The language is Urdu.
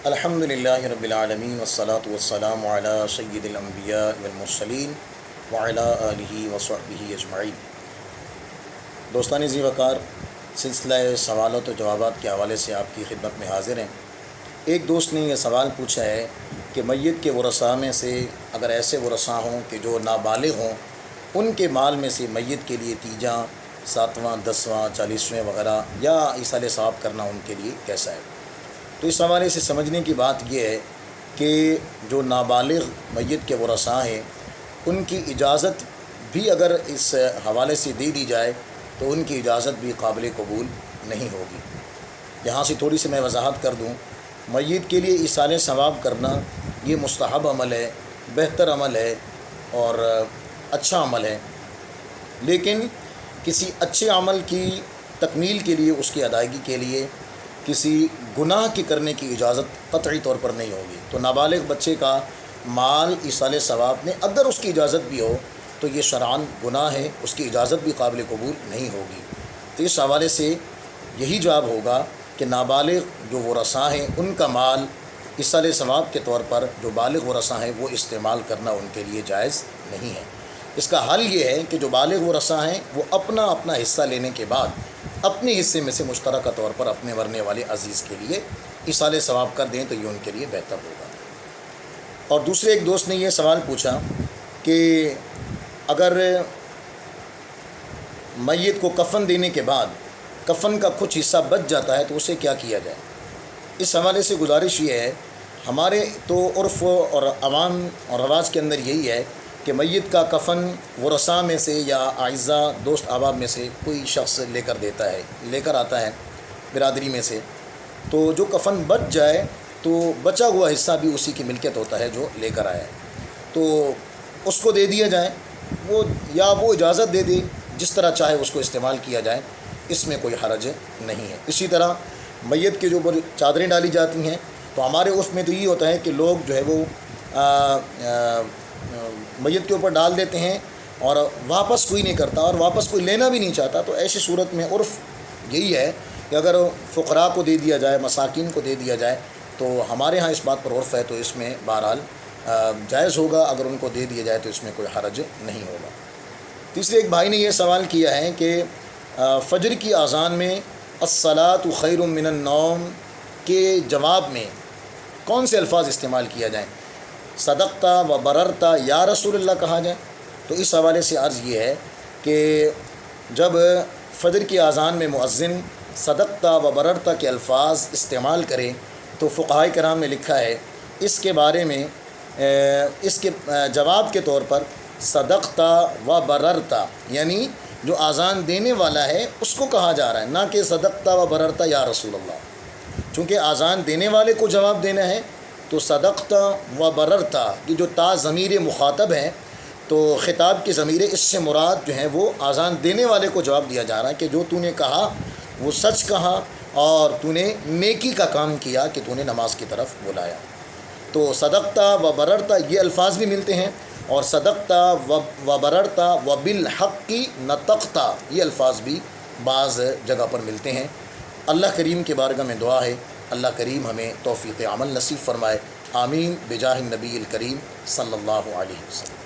الحمدللہ رب العالمین والصلاة والسلام علی سید الانبیاء والمرسلین وعلی آلہ وصحبہ اجمعین۔ دوستان ذی وقار، سلسلہ سوالات و جوابات کے حوالے سے آپ کی خدمت میں حاضر ہیں۔ ایک دوست نے یہ سوال پوچھا ہے کہ میت کے ورثاء میں سے اگر ایسے ورثاء ہوں کہ جو نابالغ ہوں، ان کے مال میں سے میت کے لیے تیجاں، 7واں، 10واں، 40ویں وغیرہ یا ایصال ثواب کرنا ان کے لیے کیسا ہے؟ تو اس حوالے سے سمجھنے کی بات یہ ہے کہ جو نابالغ میت کے ورثاء ہیں، ان کی اجازت بھی اگر اس حوالے سے دے دی جائے تو ان کی اجازت بھی قابل قبول نہیں ہوگی۔ یہاں سے تھوڑی سی میں وضاحت کر دوں۔ میت کے لیے ایصال ثواب کرنا یہ مستحب عمل ہے، بہتر عمل ہے اور اچھا عمل ہے، لیکن کسی اچھے عمل کی تکمیل کے لیے، اس کی ادائیگی کے لیے کسی گناہ کے کرنے کی اجازت قطعی طور پر نہیں ہوگی۔ تو نابالغ بچے کا مال ایصال ثواب میں اگر اس کی اجازت بھی ہو تو یہ شرعاً گناہ ہے، اس کی اجازت بھی قابل قبول نہیں ہوگی۔ تو اس حوالے سے یہی جواب ہوگا کہ نابالغ جو ورثاء ہیں ان کا مال ایصال ثواب کے طور پر جو بالغ ورثاء ہیں وہ استعمال کرنا ان کے لیے جائز نہیں ہے۔ اس کا حل یہ ہے کہ جو بالغ ورثاء ہیں وہ اپنا اپنا حصہ لینے کے بعد اپنے حصے میں سے مشترکہ طور پر اپنے مرنے والے عزیز کے لیے ایصال ثواب کر دیں تو یہ ان کے لیے بہتر ہوگا۔ اور دوسرے ایک دوست نے یہ سوال پوچھا کہ اگر میت کو کفن دینے کے بعد کفن کا کچھ حصہ بچ جاتا ہے تو اسے کیا کیا جائے؟ اس حوالے سے گزارش یہ ہے، ہمارے تو عرف اور عوام اور رواج کے اندر یہی ہے کہ میت کا کفن ورثاء میں سے یا اعزاء دوست احباب میں سے کوئی شخص لے کر آتا ہے برادری میں سے، تو جو کفن بچ جائے تو بچا ہوا حصہ بھی اسی کی ملکیت ہوتا ہے جو لے کر آیا ہے، تو اس کو دے دیا جائے، وہ اجازت دے دے، جس طرح چاہے اس کو استعمال کیا جائے، اس میں کوئی حرج نہیں ہے۔ اسی طرح میت کے جو چادریں ڈالی جاتی ہیں تو ہمارے عرف میں تو یہ ہوتا ہے کہ لوگ جو ہے وہ میت کے اوپر ڈال دیتے ہیں اور واپس کوئی نہیں کرتا اور واپس کوئی لینا بھی نہیں چاہتا۔ تو ایسی صورت میں عرف یہی ہے کہ اگر فقراء کو دے دیا جائے، مساکین کو دے دیا جائے، تو ہمارے ہاں اس بات پر عرف ہے، تو اس میں بہرحال جائز ہوگا، اگر ان کو دے دیا جائے تو اس میں کوئی حرج نہیں ہوگا۔ تیسرے ایک بھائی نے یہ سوال کیا ہے کہ فجر کی اذان میں الصلاۃ خیر من النوم کے جواب میں کون سے الفاظ استعمال کیا جائیں؟ صدقتا و بررتا یا رسول اللہ کہا جائے؟ تو اس حوالے سے عرض یہ ہے کہ جب فجر کی اذان میں مؤذن صدقتا و بررتا کے الفاظ استعمال کرے تو فقہاء کرام نے لکھا ہے اس کے بارے میں، اس کے جواب کے طور پر صدقتا و بررتا، یعنی جو اذان دینے والا ہے اس کو کہا جا رہا ہے، نہ کہ صدقتا و بررتا یا رسول اللہ۔ چونکہ اذان دینے والے کو جواب دینا ہے تو صدقتا و بررتا، یہ جو تا ضمیر مخاطب ہے تو خطاب کی ضمیر اس سے مراد جو ہے وہ اذان دینے والے کو جواب دیا جا رہا ہے کہ جو تو نے کہا وہ سچ کہا اور تو نے نیکی کا کام کیا کہ تو نے نماز کی طرف بلایا۔ تو صدقتا و بررتا یہ الفاظ بھی ملتے ہیں، اور صدقتا و بررتا و بالحق کی نطقتا یہ الفاظ بھی بعض جگہ پر ملتے ہیں۔ اللہ کریم کے بارگاہ میں دعا ہے اللہ کریم ہمیں توفیق عمل نصیب فرمائے، آمین بجاہ النبی الکریم صلی اللہ علیہ وسلم۔